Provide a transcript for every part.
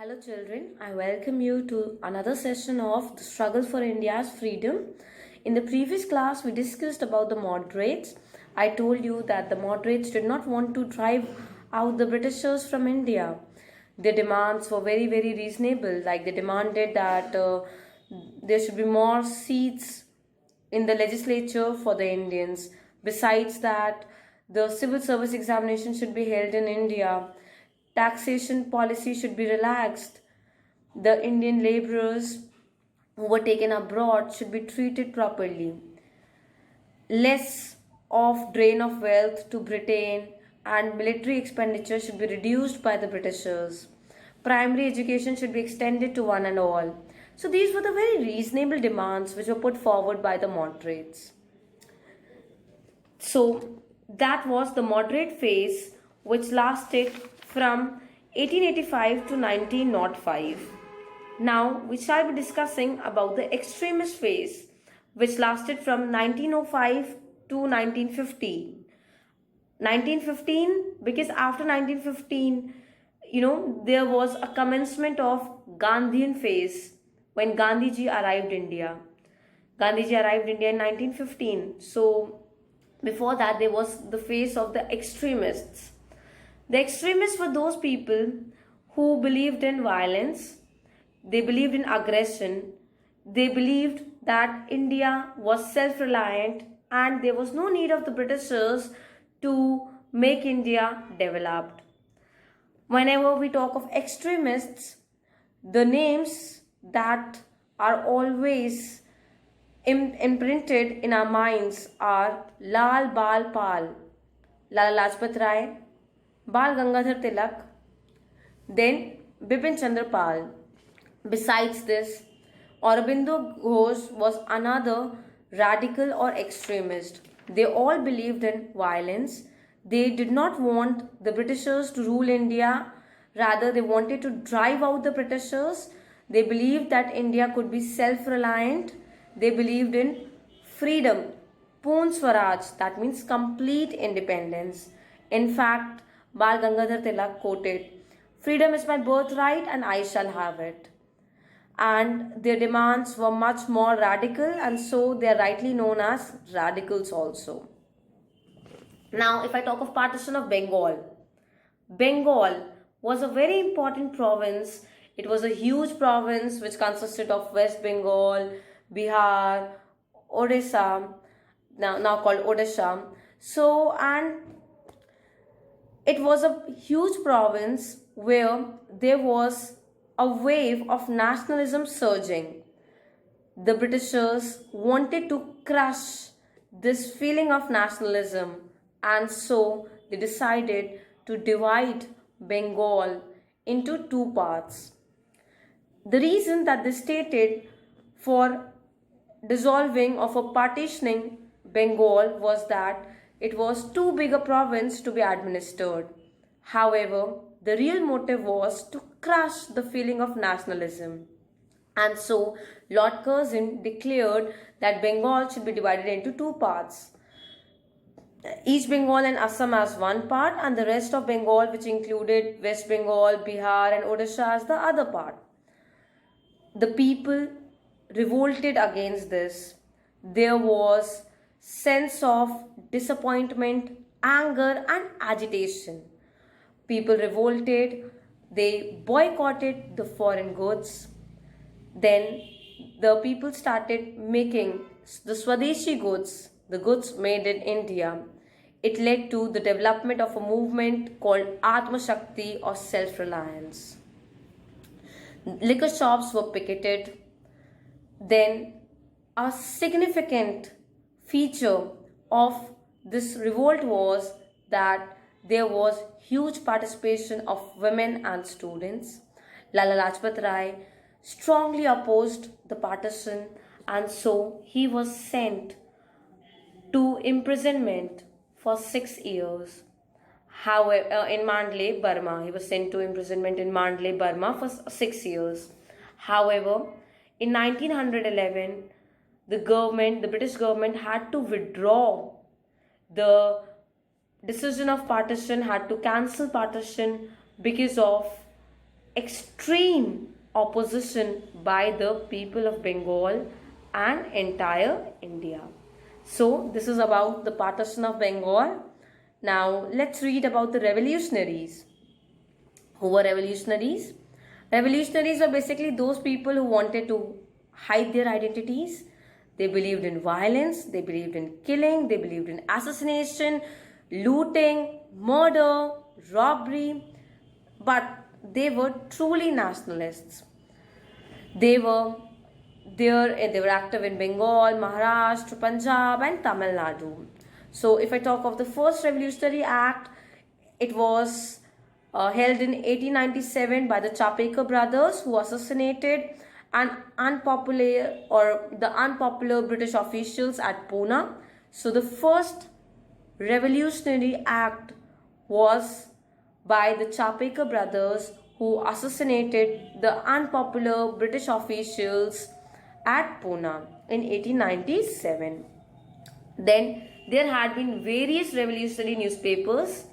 Hello, children. I welcome you to another session of the struggle for India's freedom. In the previous class, we discussed about the moderates. I told you that the moderates did not want to drive out the Britishers from India. Their demands were very, very reasonable. Like they demanded that there should be more seats in the legislature for the Indians. Besides that, the civil service examination should be held in India. Taxation policy should be relaxed. The Indian laborers who were taken abroad should be treated properly. Less of drain of wealth to Britain and military expenditure should be reduced by the Britishers. Primary education should be extended to one and all. So these were the very reasonable demands which were put forward by the moderates. So that was the moderate phase which lasted from 1885 to 1905. Now we shall be discussing about the extremist phase which lasted from 1905 to 1915. 1915, because after 1915, there was a commencement of Gandhian phase when Gandhiji arrived India. Gandhiji arrived India in 1915. So before that, there was the phase of the extremists. The extremists were those people who believed in violence, they believed in aggression, they believed that India was self-reliant and there was no need of the Britishers to make India developed. Whenever we talk of extremists, the names that are always imprinted in our minds are Lal Bal Pal, Lala Lajpat Rai, Bal Gangadhar Tilak, then Bipin Chandra Pal. Besides this, Aurobindo Ghosh was another radical or extremist. They all believed in violence. They did not want the Britishers to rule India. Rather, they wanted to drive out the Britishers. They believed that India could be self-reliant. They believed in freedom, Poon Swaraj, that means complete independence. In fact, Bal Gangadhar Tilak quoted, "Freedom is my birthright and I shall have it." And their demands were much more radical, and so they are rightly known as radicals also. Now, if I talk of partition of Bengal, Bengal was a very important province. It was a huge province which consisted of West Bengal, Bihar, Odisha, now called Odisha. So, and it was a huge province where there was a wave of nationalism surging. The Britishers wanted to crush this feeling of nationalism, and so they decided to divide Bengal into two parts. The reason that they stated for dissolving or for partitioning Bengal was that it was too big a province to be administered. However, the real motive was to crush the feeling of nationalism. And so, Lord Curzon declared that Bengal should be divided into two parts. East Bengal and Assam as one part, and the rest of Bengal, which included West Bengal, Bihar, and Odisha, as the other part. The people revolted against this. There was sense of disappointment, anger, and agitation. People revolted, they boycotted the foreign goods. Then the people started making the Swadeshi goods, the goods made in India. It led to the development of a movement called Atma Shakti or self-reliance. Liquor shops were picketed. Then a significant feature of this revolt was that there was huge participation of women and students. Lala Lajpat Rai strongly opposed the partition, and so he was sent to imprisonment for 6 years. However, in Mandalay, Burma, he was sent to imprisonment in Mandalay, Burma for 6 years. However, in 1911, the British government had to withdraw the decision of partition, had to cancel partition because of extreme opposition by the people of Bengal and entire India. So this is about the partition of Bengal. Now let's read about the revolutionaries. Who were revolutionaries? Revolutionaries were basically those people who wanted to hide their identities. They believed in violence, they believed in killing, they believed in assassination, looting, murder, robbery, but they were truly nationalists. They were they were active in Bengal, Maharashtra, Punjab, and Tamil Nadu. So, if I talk of the first Revolutionary Act, it was held in 1897 by the Chapekar brothers, who assassinated the unpopular British officials at Pune. So, the first Revolutionary Act was by the Chapekar brothers, who assassinated the unpopular British officials at Pune in 1897. Then there had been various revolutionary newspapers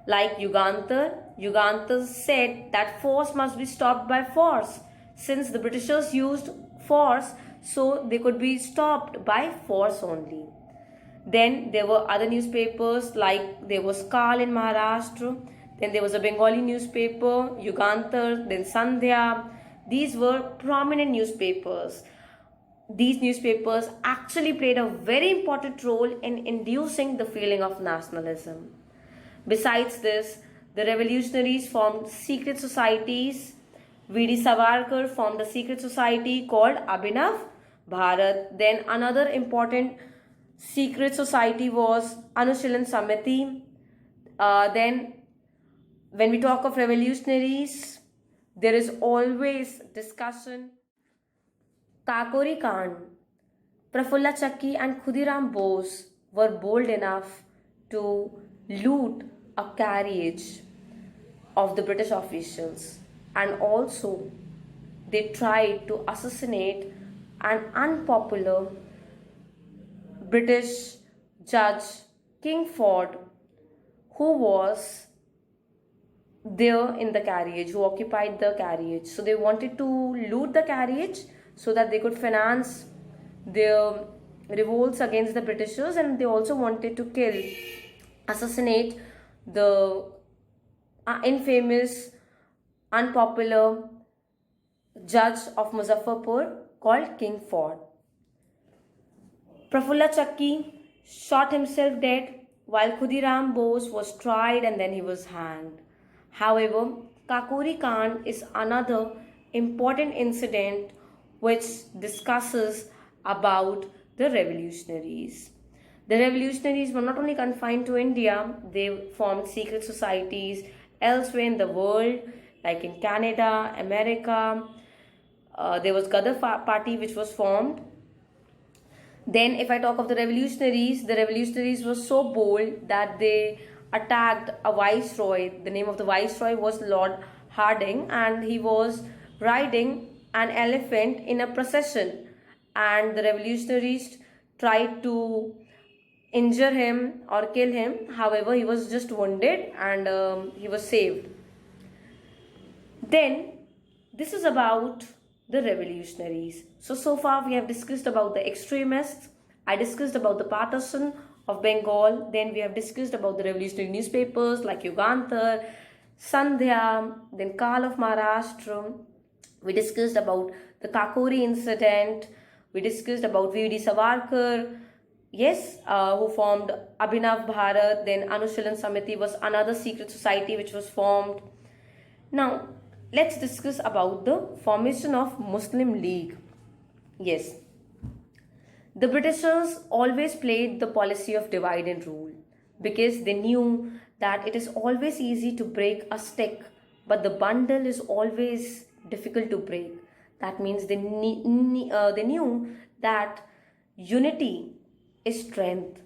like Yugantar. Yugantar said that force must be stopped by force. Since the Britishers used force, so they could be stopped by force only. Then there were other newspapers like there was Kal in Maharashtra. Then there was a Bengali newspaper, Yugantar, then Sandhya. These were prominent newspapers. These newspapers actually played a very important role in inducing the feeling of nationalism. Besides this, the revolutionaries formed secret societies. V.D. Savarkar formed a secret society called Abhinav Bharat. Then another important secret society was Anushilan Samiti. Then when we talk of revolutionaries, there is always discussion. Kakori Khan, Prafulla Chakki and Khudiram Bose were bold enough to loot a carriage of the British officials, and also they tried to assassinate an unpopular British judge, King Ford, who was there in the carriage, who occupied the carriage. So they wanted to loot the carriage so that they could finance their revolts against the Britishers, and they also wanted to assassinate the infamous, unpopular judge of Muzaffarpur called King Ford. Prafulla Chakki shot himself dead while Khudiram Bose was tried and then he was hanged. However, Kakori Khan is another important incident which discusses about the revolutionaries. The revolutionaries were not only confined to India, they formed secret societies elsewhere in the world, like in Canada, America. There was Gadar Party which was formed. Then if I talk of the revolutionaries were so bold that they attacked a viceroy. The name of the viceroy was Lord Hardinge, and he was riding an elephant in a procession, and the revolutionaries tried to injure him or kill him. However, he was just wounded and he was saved. Then this is about the revolutionaries. So far we have discussed about the extremists. I discussed about the partition of Bengal. Then we have discussed about the revolutionary newspapers like Yugantar, Sandhya, then Kal of Maharashtra. We discussed about the Kakori incident. We discussed about V.D. Savarkar, yes, who formed Abhinav Bharat. Then Anushilan Samiti was another secret society which was formed. Now, let's discuss about the formation of Muslim League. Yes, the Britishers always played the policy of divide and rule because they knew that it is always easy to break a stick, but the bundle is always difficult to break. That means they knew that unity is strength,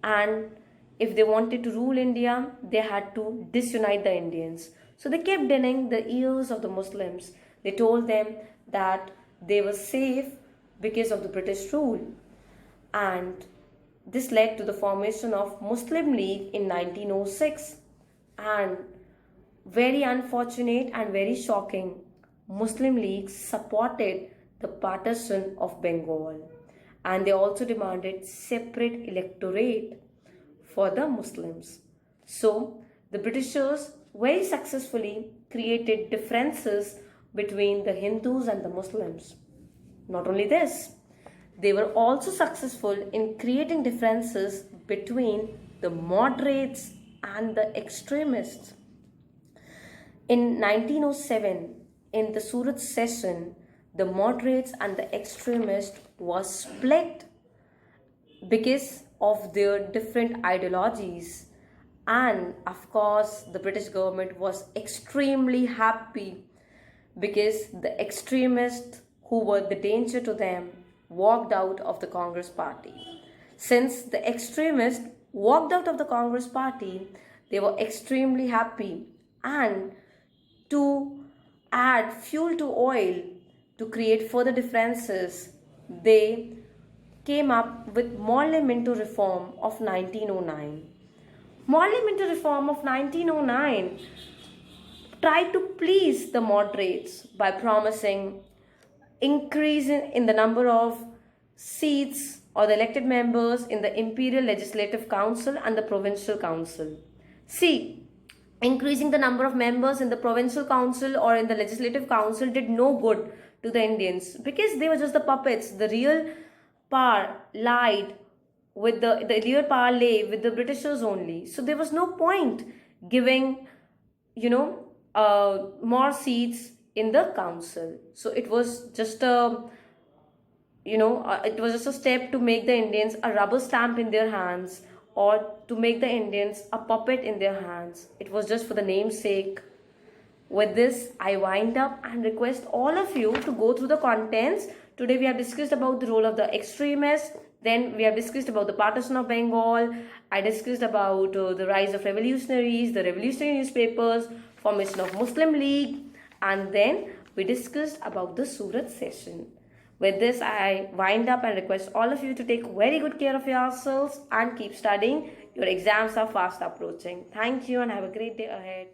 and if they wanted to rule India, they had to disunite the Indians. So they kept denying the ears of the Muslims. They told them that they were safe because of the British rule. And this led to the formation of Muslim League in 1906. And very unfortunate and very shocking, Muslim League supported the partition of Bengal, and they also demanded separate electorate for the Muslims. So the Britishers very successfully created differences between the Hindus and the Muslims. Not only this, they were also successful in creating differences between the moderates and the extremists. In 1907, in the Surat session, the moderates and the extremists were split because of their different ideologies. And of course, the British government was extremely happy because the extremists who were the danger to them walked out of the Congress party. Since the extremists walked out of the Congress party, they were extremely happy, and to add fuel to oil to create further differences, they came up with Morley Minto Reform of 1909. Morley Minto Reform of 1909 tried to please the moderates by promising increase in the number of seats or the elected members in the Imperial Legislative Council and the Provincial Council. See, increasing the number of members in the Provincial Council or in the Legislative Council did no good to the Indians because they were just the puppets. The real power lied with the real power lay with the Britishers only. So there was no point giving, more seats in the council. So it was just a step to make the Indians a rubber stamp in their hands, or to make the Indians a puppet in their hands. It was just for the name's sake. With this, I wind up and request all of you to go through the contents. Today we have discussed about the role of the extremists. Then we have discussed about the partition of Bengal. I discussed about the rise of revolutionaries, the revolutionary newspapers, formation of Muslim League, and then we discussed about the Surat session. With this, I wind up and request all of you to take very good care of yourselves and keep studying. Your exams are fast approaching. Thank you and have a great day ahead.